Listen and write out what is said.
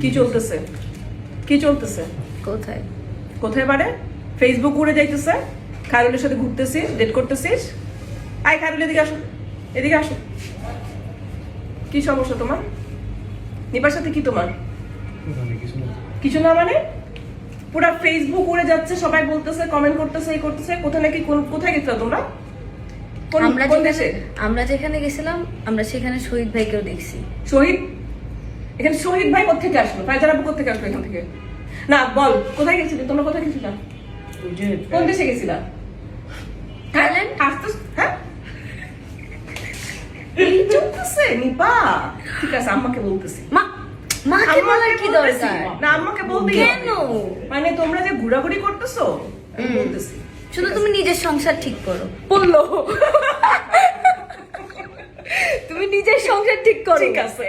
কি চলতেছে? কি চলতেছে? কোথায় কোথায় মানে? ফেসবুক উড়ে যাইতেছে, খায়রুলের সাথে ঘুরতেছিস, ডেট করতেছিস। আয় খায়রুল, এদিকে আসো, এদিকে আসো। কি সমস্যা তোমার? নিপার সাথে কি তোমার? কিছু না মানে? পুরা ফেসবুক উড়ে যাচ্ছে, সবাই বলতেছে, কমেন্ট করতেছে, এই করতেছে। কোথায় নাকি কোথায় গেছিলা তোমরা? আমরা যেখানে গেছিলাম আমরা সেখানে শহীদ ভাইকেও দেখছি। শহীদ? এখানে শহীদ ভাই কোথেকে আসলো? ফাইজার আপু কোথেকে আসলো এখান থেকে? না বল, কোথায় গেছিলে তোমরা? কোথায় গেছিলা? কোন দেশে গেছিলা? থাইল্যান্ড? হ্যাঁ, এই চলতেছে নিপা। ঠিক আছে, আম্মাকে বলতেছি। মাকে বলার কি দরকার? না, আম্মাকে বলতে কেন? মানে তোমরা যে ঘোরাঘুরি করতেছো, আমি বলতেছি। শুধু তুমি নিজের সংসার ঠিক করো। বললো তুমি নিজের সংসার ঠিক করো। ঠিক আছে।